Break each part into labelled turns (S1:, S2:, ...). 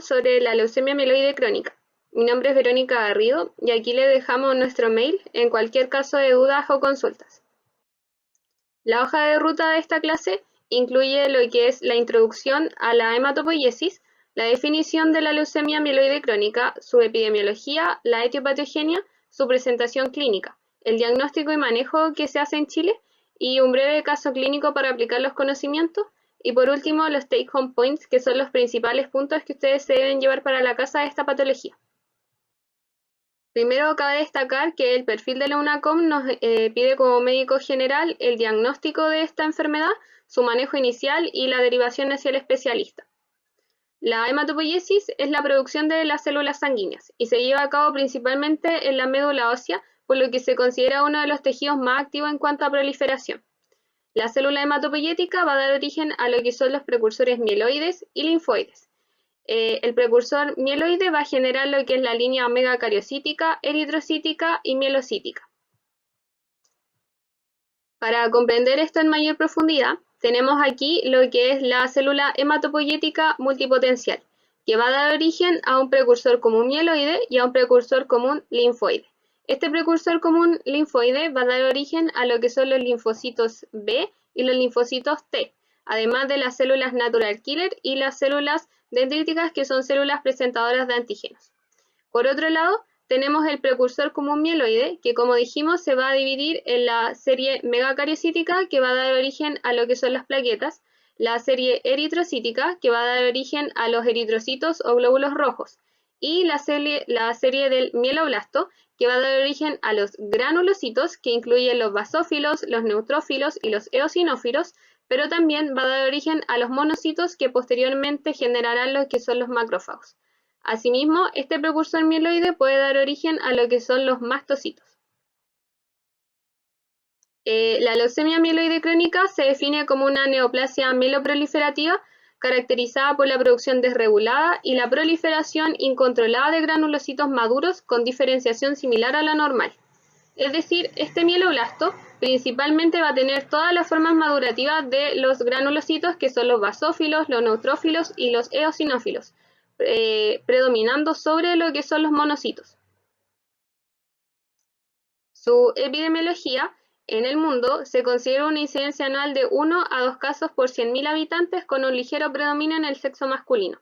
S1: sobre la leucemia mieloide crónica. Mi nombre es Verónica Garrido y aquí le dejamos nuestro mail en cualquier caso de dudas o consultas. La hoja de ruta de esta clase incluye lo que es la introducción a la hematopoiesis, la definición de la leucemia mieloide crónica, su epidemiología, la etiopatogenia, su presentación clínica, el diagnóstico y manejo que se hace en Chile y un breve caso clínico para aplicar los conocimientos. Y por último, los take home points, que son los principales puntos que ustedes se deben llevar para la casa de esta patología. Primero, cabe destacar que el perfil de la UNACOM nos pide como médico general el diagnóstico de esta enfermedad, su manejo inicial y la derivación hacia el especialista. La hematopoiesis es la producción de las células sanguíneas y se lleva a cabo principalmente en la médula ósea, por lo que se considera uno de los tejidos más activos en cuanto a proliferación. La célula hematopoyética va a dar origen a lo que son los precursores mieloides y linfoides. El precursor mieloide va a generar lo que es la línea megacariocítica, eritrocítica y mielocítica. Para comprender esto en mayor profundidad, tenemos aquí lo que es la célula hematopoyética multipotencial, que va a dar origen a un precursor común mieloide y a un precursor común linfoide. Este precursor común linfoide va a dar origen a lo que son los linfocitos B y los linfocitos T, además de las células natural killer y las células dendríticas, que son células presentadoras de antígenos. Por otro lado, tenemos el precursor común mieloide, que como dijimos se va a dividir en la serie megacariocítica, que va a dar origen a lo que son las plaquetas, la serie eritrocítica, que va a dar origen a los eritrocitos o glóbulos rojos, y la serie del mieloblasto, que va a dar origen a los granulocitos, que incluyen los basófilos, los neutrófilos y los eosinófilos, pero también va a dar origen a los monocitos, que posteriormente generarán lo que son los macrófagos. Asimismo, este precursor mieloide puede dar origen a lo que son los mastocitos. La leucemia mieloide crónica se define como una neoplasia mieloproliferativa caracterizada por la producción desregulada y la proliferación incontrolada de granulocitos maduros con diferenciación similar a la normal. Es decir, este mieloblasto principalmente va a tener todas las formas madurativas de los granulocitos, que son los basófilos, los neutrófilos y los eosinófilos, predominando sobre lo que son los monocitos. Su epidemiología en el mundo se considera una incidencia anual de 1 a 2 casos por 100.000 habitantes, con un ligero predominio en el sexo masculino.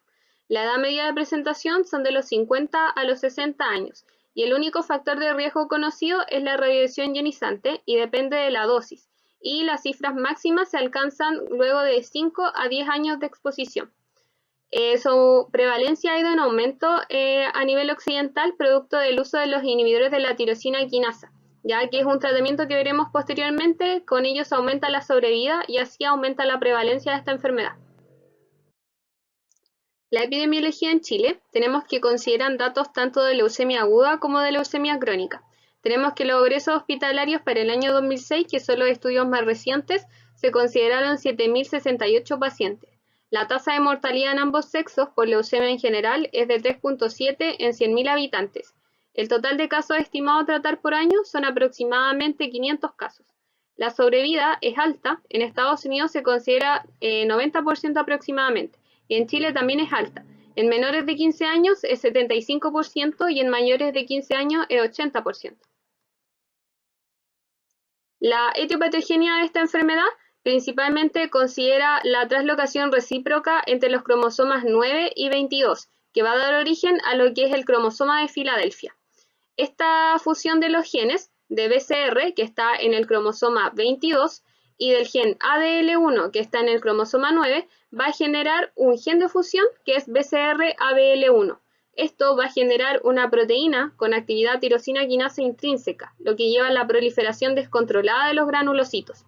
S1: La edad media de presentación son de los 50 a los 60 años y el único factor de riesgo conocido es la radiación ionizante y depende de la dosis, y las cifras máximas se alcanzan luego de 5 a 10 años de exposición. Su prevalencia ha ido en aumento a nivel occidental, producto del uso de los inhibidores de la tirosina quinasa, ya que es un tratamiento que veremos posteriormente. Con ellos aumenta la sobrevida y así aumenta la prevalencia de esta enfermedad. La epidemiología en Chile tenemos que consideran datos tanto de leucemia aguda como de leucemia crónica. Tenemos que los egresos hospitalarios para el año 2006, que son los estudios más recientes, se consideraron 7.068 pacientes. La tasa de mortalidad en ambos sexos por leucemia en general es de 3.7 en 100.000 habitantes. El total de casos estimados a tratar por año son aproximadamente 500 casos. La sobrevida es alta, en Estados Unidos se considera 90% aproximadamente, y en Chile también es alta. En menores de 15 años es 75% y en mayores de 15 años es 80%. La etiopatogenia de esta enfermedad principalmente considera la translocación recíproca entre los cromosomas 9 y 22, que va a dar origen a lo que es el cromosoma de Filadelfia. Esta fusión de los genes de BCR, que está en el cromosoma 22, y del gen ADL1, que está en el cromosoma 9, va a generar un gen de fusión que es BCR-ABL1. Esto va a generar una proteína con actividad tirosina quinasa intrínseca, lo que lleva a la proliferación descontrolada de los granulocitos.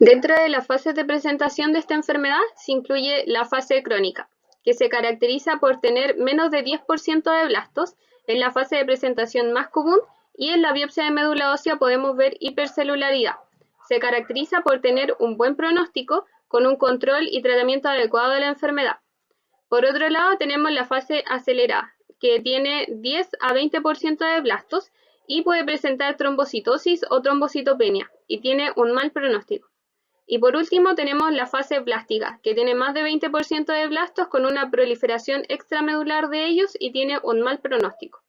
S1: Dentro de las fases de presentación de esta enfermedad se incluye la fase crónica, que se caracteriza por tener menos de 10% de blastos. En la fase de presentación más común, y en la biopsia de médula ósea podemos ver hipercelularidad. Se caracteriza por tener un buen pronóstico con un control y tratamiento adecuado de la enfermedad. Por otro lado, tenemos la fase acelerada, que tiene 10 a 20% de blastos y puede presentar trombocitosis o trombocitopenia y tiene un mal pronóstico. Y por último tenemos la fase blástica, que tiene más de 20% de blastos con una proliferación extramedular de ellos y tiene un mal pronóstico.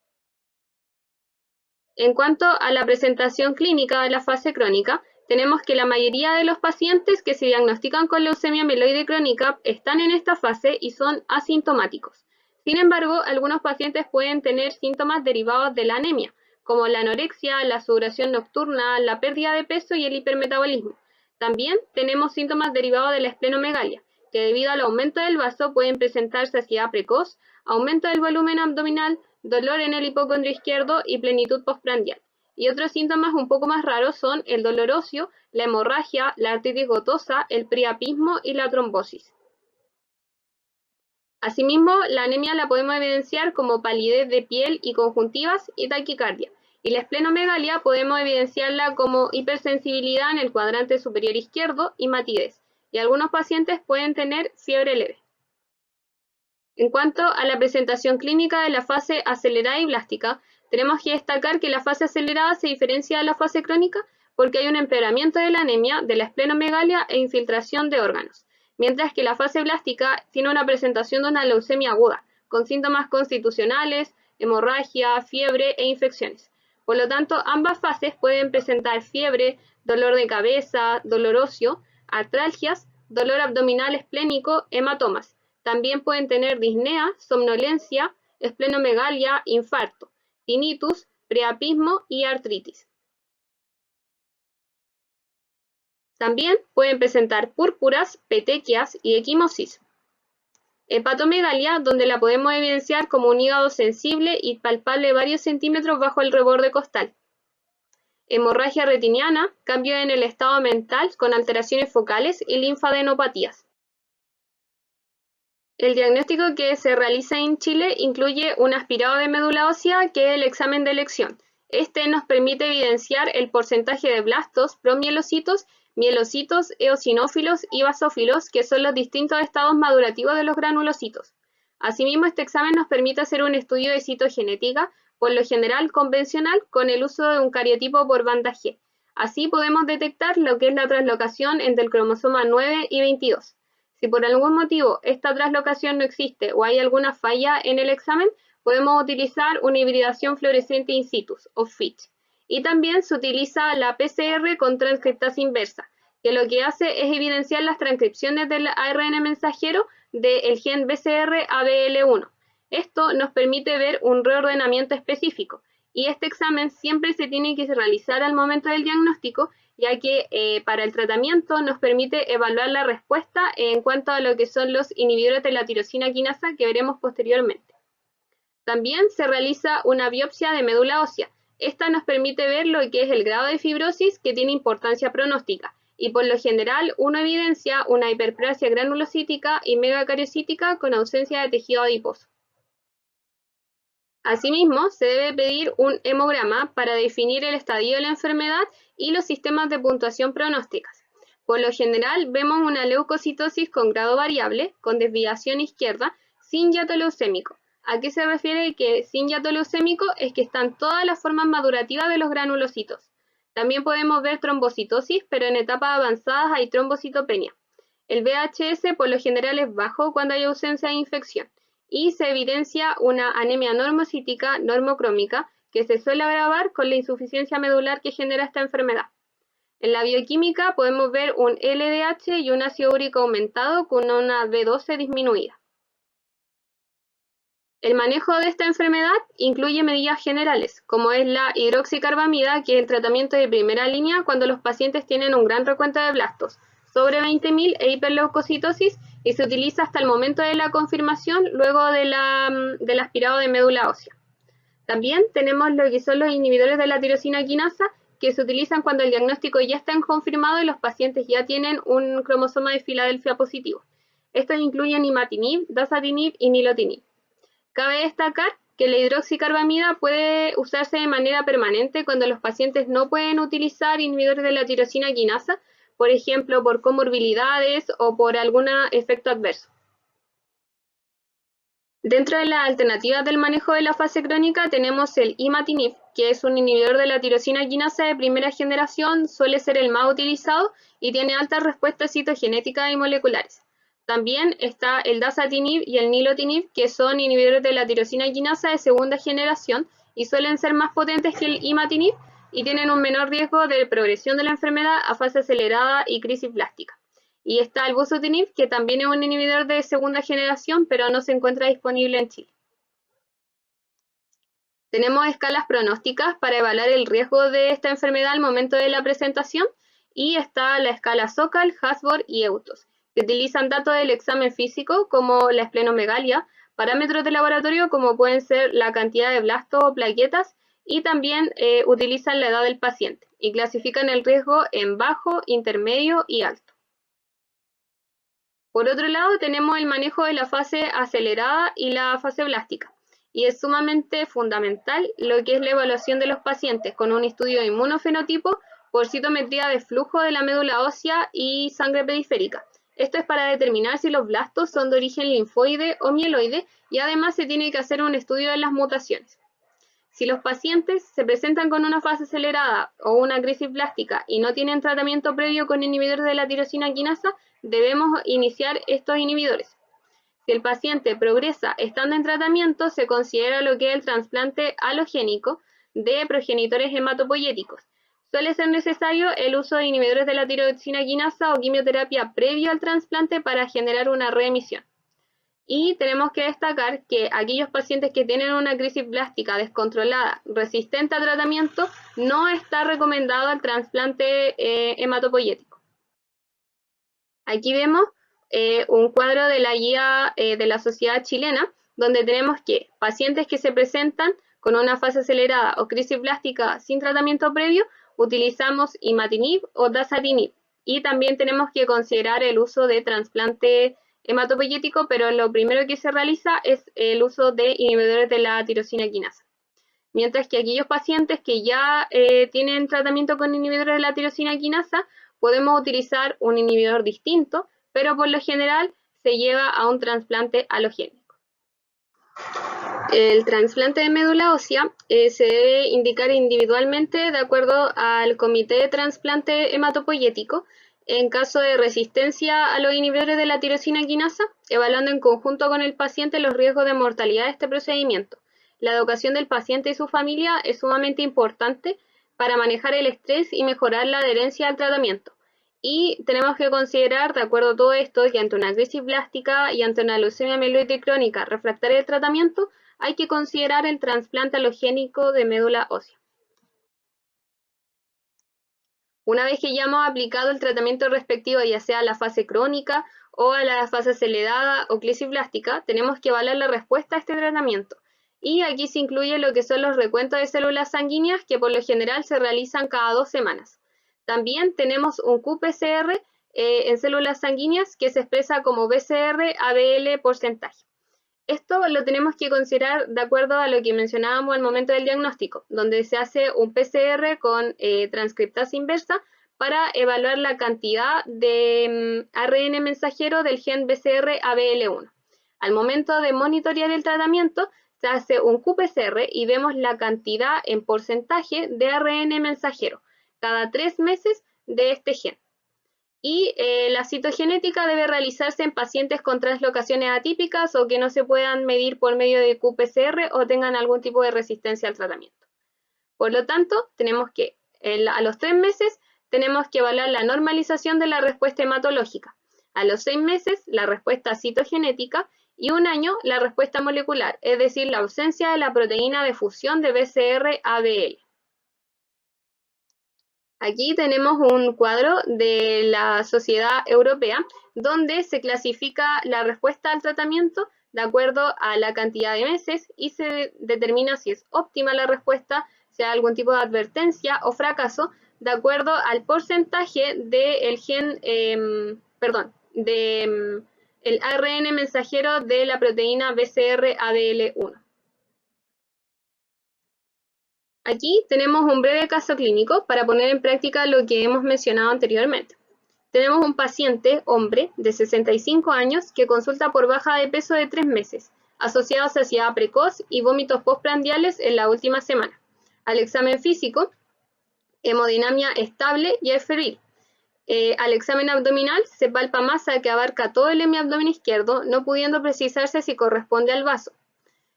S1: En cuanto a la presentación clínica de la fase crónica, tenemos que la mayoría de los pacientes que se diagnostican con leucemia mieloide crónica están en esta fase y son asintomáticos. Sin embargo, algunos pacientes pueden tener síntomas derivados de la anemia, como la anorexia, la sudoración nocturna, la pérdida de peso y el hipermetabolismo. También tenemos síntomas derivados de la esplenomegalia, que debido al aumento del vaso pueden presentar saciedad precoz, aumento del volumen abdominal, dolor en el hipocondrio izquierdo y plenitud postprandial. Y otros síntomas un poco más raros son el dolor óseo, la hemorragia, la artritis gotosa, el priapismo y la trombosis. Asimismo, la anemia la podemos evidenciar como palidez de piel y conjuntivas y taquicardia. Y la esplenomegalia podemos evidenciarla como hipersensibilidad en el cuadrante superior izquierdo y matidez. Y algunos pacientes pueden tener fiebre leve. En cuanto a la presentación clínica de la fase acelerada y blástica, tenemos que destacar que la fase acelerada se diferencia de la fase crónica porque hay un empeoramiento de la anemia, de la esplenomegalia e infiltración de órganos, mientras que la fase blástica tiene una presentación de una leucemia aguda, con síntomas constitucionales, hemorragia, fiebre e infecciones. Por lo tanto, ambas fases pueden presentar fiebre, dolor de cabeza, dolor óseo, artralgias, dolor abdominal esplénico, hematomas. También pueden tener disnea, somnolencia, esplenomegalia, infarto, tinnitus, priapismo y artritis. También pueden presentar púrpuras, petequias y equimosis. Hepatomegalia, donde la podemos evidenciar como un hígado sensible y palpable varios centímetros bajo el reborde costal. Hemorragia retiniana, cambio en el estado mental con alteraciones focales y linfadenopatías. El diagnóstico que se realiza en Chile incluye un aspirado de médula ósea, que es el examen de elección. Este nos permite evidenciar el porcentaje de blastos, promielocitos, mielocitos, eosinófilos y basófilos, que son los distintos estados madurativos de los granulocitos. Asimismo, este examen nos permite hacer un estudio de citogenética, por lo general convencional, con el uso de un cariotipo por banda G. Así podemos detectar lo que es la translocación entre el cromosoma 9 y 22. Si por algún motivo esta translocación no existe o hay alguna falla en el examen, podemos utilizar una hibridación fluorescente in situ, o FIT. Y también se utiliza la PCR con transcriptasa inversa, que lo que hace es evidenciar las transcripciones del ARN mensajero del gen BCR-ABL1. Esto nos permite ver un reordenamiento específico, y este examen siempre se tiene que realizar al momento del diagnóstico, ya que para el tratamiento nos permite evaluar la respuesta en cuanto a lo que son los inhibidores de la tirosina quinasa, que veremos posteriormente. También se realiza una biopsia de médula ósea. Esta nos permite ver lo que es el grado de fibrosis, que tiene importancia pronóstica, y por lo general uno evidencia una hiperplasia granulocítica y megacariocítica con ausencia de tejido adiposo. Asimismo, se debe pedir un hemograma para definir el estadio de la enfermedad y los sistemas de puntuación pronósticas. Por lo general, vemos una leucocitosis con grado variable, con desviación izquierda, sin hiato leucémico. ¿A qué se refiere que sin hiato leucémico? Es que están todas las formas madurativas de los granulocitos. También podemos ver trombocitosis, pero en etapas avanzadas hay trombocitopenia. El VHS por lo general es bajo cuando hay ausencia de infección, y se evidencia una anemia normocítica normocrómica, que se suele agravar con la insuficiencia medular que genera esta enfermedad. En la bioquímica podemos ver un LDH y un ácido úrico aumentado con una B12 disminuida. El manejo de esta enfermedad incluye medidas generales, como es la hidroxicarbamida, que es el tratamiento de primera línea cuando los pacientes tienen un gran recuento de blastos, sobre 20.000 e hiperleucocitosis, y se utiliza hasta el momento de la confirmación, luego del aspirado de médula ósea. También tenemos lo que son los inhibidores de la tirosina quinasa, que se utilizan cuando el diagnóstico ya está confirmado y los pacientes ya tienen un cromosoma de Filadelfia positivo. Estos incluyen imatinib, dasatinib y nilotinib. Cabe destacar que la hidroxicarbamida puede usarse de manera permanente cuando los pacientes no pueden utilizar inhibidores de la tirosina quinasa, por ejemplo, por comorbilidades o por algún efecto adverso. Dentro de las alternativas del manejo de la fase crónica tenemos el imatinib, que es un inhibidor de la tirosina quinasa de primera generación, suele ser el más utilizado y tiene altas respuestas citogenéticas y moleculares. También está el dasatinib y el nilotinib, que son inhibidores de la tirosina quinasa de segunda generación y suelen ser más potentes que el imatinib y tienen un menor riesgo de progresión de la enfermedad a fase acelerada y crisis blástica. Y está el bosutinib, que también es un inhibidor de segunda generación, pero no se encuentra disponible en Chile. Tenemos escalas pronósticas para evaluar el riesgo de esta enfermedad al momento de la presentación, y está la escala Sokal, Hasbro y Eutos, que utilizan datos del examen físico como la esplenomegalia, parámetros de laboratorio como pueden ser la cantidad de blastos o plaquetas, y también utilizan la edad del paciente, y clasifican el riesgo en bajo, intermedio y alto. Por otro lado, tenemos el manejo de la fase acelerada y la fase blástica, y es sumamente fundamental lo que es la evaluación de los pacientes con un estudio de inmunofenotipo por citometría de flujo de la médula ósea y sangre periférica. Esto es para determinar si los blastos son de origen linfoide o mieloide, y además se tiene que hacer un estudio de las mutaciones. Si los pacientes se presentan con una fase acelerada o una crisis blástica y no tienen tratamiento previo con inhibidores de la tirosina quinasa, debemos iniciar estos inhibidores. Si el paciente progresa estando en tratamiento, se considera lo que es el trasplante alogénico de progenitores hematopoyéticos. Suele ser necesario el uso de inhibidores de la tirosina quinasa o quimioterapia previo al trasplante para generar una reemisión. Y tenemos que destacar que aquellos pacientes que tienen una crisis blástica descontrolada, resistente a tratamiento, no está recomendado el trasplante hematopoyético. Aquí vemos un cuadro de la guía de la Sociedad Chilena, donde tenemos que pacientes que se presentan con una fase acelerada o crisis blástica sin tratamiento previo, utilizamos imatinib o dasatinib. Y también tenemos que considerar el uso de trasplante hematopoyético, pero lo primero que se realiza es el uso de inhibidores de la tirosina quinasa. Mientras que aquellos pacientes que ya tienen tratamiento con inhibidores de la tirosina quinasa, podemos utilizar un inhibidor distinto, pero por lo general se lleva a un trasplante alogénico. El trasplante de médula ósea se debe indicar individualmente de acuerdo al comité de trasplante hematopoyético en caso de resistencia a los inhibidores de la tirosina quinasa, evaluando en conjunto con el paciente los riesgos de mortalidad de este procedimiento. La educación del paciente y su familia es sumamente importante para manejar el estrés y mejorar la adherencia al tratamiento. Y tenemos que considerar, de acuerdo a todo esto, que ante una crisis blástica y ante una leucemia mieloide crónica refractaria al tratamiento, hay que considerar el trasplante alogénico de médula ósea. Una vez que ya hemos aplicado el tratamiento respectivo, ya sea a la fase crónica o a la fase acelerada o crisis blástica, tenemos que evaluar la respuesta a este tratamiento. Y aquí se incluye lo que son los recuentos de células sanguíneas, que por lo general se realizan cada 2 semanas. También tenemos un qPCR en células sanguíneas que se expresa como BCR-ABL porcentaje. Esto lo tenemos que considerar de acuerdo a lo que mencionábamos al momento del diagnóstico, donde se hace un PCR con transcriptasa inversa para evaluar la cantidad de ARN mensajero del gen BCR-ABL1. Al momento de monitorear el tratamiento, se hace un qPCR y vemos la cantidad en porcentaje de ARN mensajero cada 3 meses de este gen. Y la citogenética debe realizarse en pacientes con translocaciones atípicas o que no se puedan medir por medio de qPCR o tengan algún tipo de resistencia al tratamiento. Por lo tanto, tenemos que, a los 3 meses, tenemos que evaluar la normalización de la respuesta hematológica. A los 6 meses, la respuesta citogenética, y 1 año, la respuesta molecular, es decir, la ausencia de la proteína de fusión de BCR-ABL. Aquí tenemos un cuadro de la Sociedad Europea donde se clasifica la respuesta al tratamiento de acuerdo a la cantidad de meses y se determina si es óptima la respuesta, si hay algún tipo de advertencia o fracaso, de acuerdo al porcentaje del gen, el ARN mensajero de la proteína BCR-ABL1. Aquí tenemos un breve caso clínico para poner en práctica lo que hemos mencionado anteriormente. Tenemos un paciente, hombre, de 65 años, que consulta por baja de peso de 3 meses. asociado a saciedad precoz y vómitos postprandiales en la última semana. Al examen físico, hemodinamia estable y es febril. Al examen abdominal se palpa masa que abarca todo el hemiabdomen izquierdo, no pudiendo precisarse si corresponde al vaso.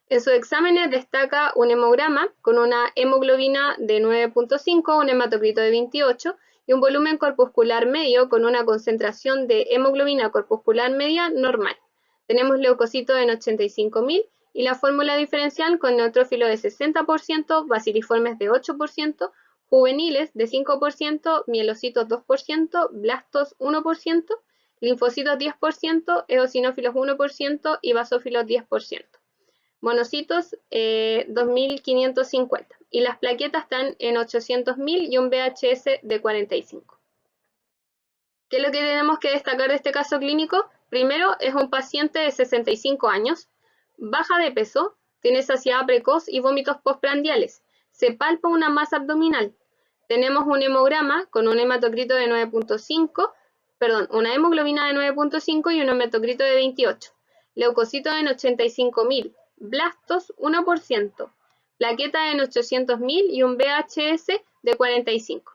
S1: En sus exámenes destaca un hemograma con una hemoglobina de 9.5, un hematocrito de 28 y un volumen corpuscular medio con una concentración de hemoglobina corpuscular media normal. Tenemos leucocitos en 85.000 y la fórmula diferencial con neutrófilos de 60%, baciliformes de 8%, juveniles de 5%, mielocitos 2%, blastos 1%, linfocitos 10%, eosinófilos 1% y basófilos 10%. Monocitos 2.550 y las plaquetas están en 800.000 y un VHS de 45. ¿Qué es lo que tenemos que destacar de este caso clínico? Primero, es un paciente de 65 años, baja de peso, tiene saciedad precoz y vómitos postprandiales. Se palpa una masa abdominal. Tenemos un hemograma con un hematocrito de 9.5, una hemoglobina de 9.5 y un hematocrito de 28. Leucocitos en 85.000, blastos 1%, plaquetas en 800.000 y un VHS de 45.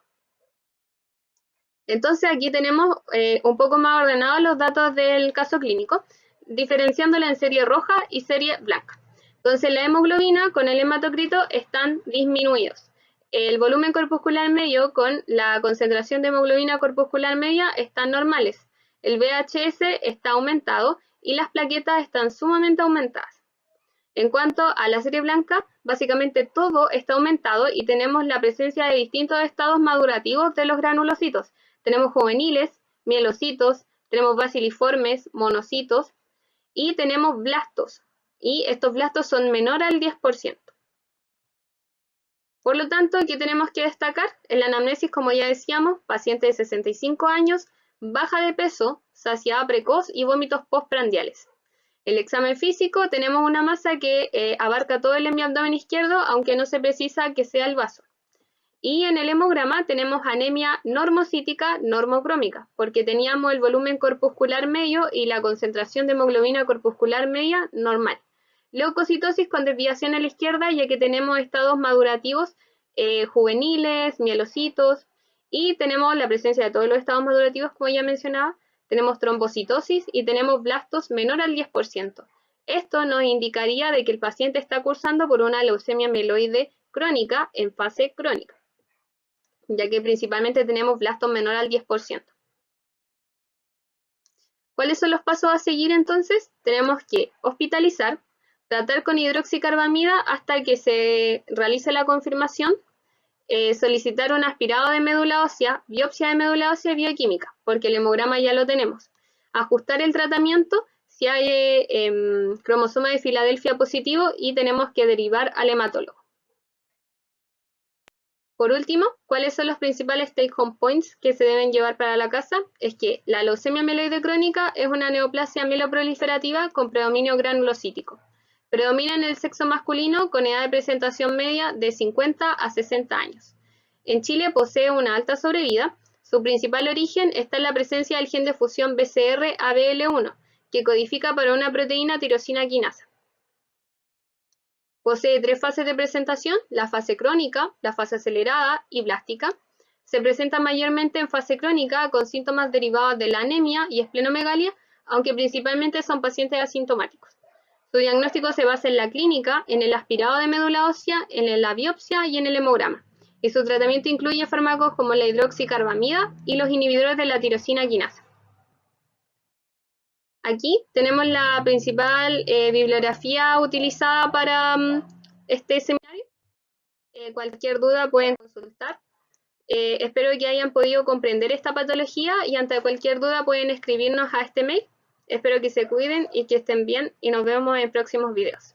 S1: Entonces aquí tenemos un poco más ordenados los datos del caso clínico, diferenciándola en serie roja y serie blanca. Entonces la hemoglobina con el hematocrito están disminuidos. El volumen corpuscular medio con la concentración de hemoglobina corpuscular media están normales. El VHS está aumentado y las plaquetas están sumamente aumentadas. En cuanto a la serie blanca, básicamente todo está aumentado y tenemos la presencia de distintos estados madurativos de los granulocitos. Tenemos juveniles, mielocitos, tenemos baciliformes, monocitos y tenemos blastos. Y estos blastos son menor al 10%. Por lo tanto, aquí tenemos que destacar en la anamnesis, como ya decíamos, paciente de 65 años, baja de peso, saciedad precoz y vómitos postprandiales. El examen físico tenemos una masa que abarca todo el hemiabdomen izquierdo, aunque no se precisa que sea el vaso. Y en el hemograma tenemos anemia normocítica normocrómica, porque teníamos el volumen corpuscular medio y la concentración de hemoglobina corpuscular media normal. Leucocitosis con desviación a la izquierda, ya que tenemos estados madurativos juveniles, mielocitos, y tenemos la presencia de todos los estados madurativos, como ya mencionaba. Tenemos trombocitosis y tenemos blastos menor al 10%. Esto nos indicaría de que el paciente está cursando por una leucemia mieloide crónica en fase crónica, ya que principalmente tenemos blastos menor al 10%. ¿Cuáles son los pasos a seguir entonces? Tenemos que hospitalizar, tratar con hidroxicarbamida hasta que se realice la confirmación, solicitar un aspirado de médula ósea, biopsia de médula ósea bioquímica, porque el hemograma ya lo tenemos. Ajustar el tratamiento si hay cromosoma de Filadelfia positivo y tenemos que derivar al hematólogo. Por último, ¿cuáles son los principales take-home points que se deben llevar para la casa? Es que la leucemia mieloide crónica es una neoplasia mieloproliferativa con predominio granulocítico. Predomina en el sexo masculino con edad de presentación media de 50 a 60 años. En Chile posee una alta sobrevida. Su principal origen está en la presencia del gen de fusión BCR-ABL1, que codifica para una proteína tirosina quinasa. Posee 3 fases de presentación: la fase crónica, la fase acelerada y blástica. Se presenta mayormente en fase crónica con síntomas derivados de la anemia y esplenomegalia, aunque principalmente son pacientes asintomáticos. Su diagnóstico se basa en la clínica, en el aspirado de médula ósea, en la biopsia y en el hemograma. Y su tratamiento incluye fármacos como la hidroxicarbamida y los inhibidores de la tirosina quinasa. Aquí tenemos la principal bibliografía utilizada para este seminario. Cualquier duda pueden consultar. Espero que hayan podido comprender esta patología y ante cualquier duda pueden escribirnos a este mail. Espero que se cuiden y que estén bien y nos vemos en próximos videos.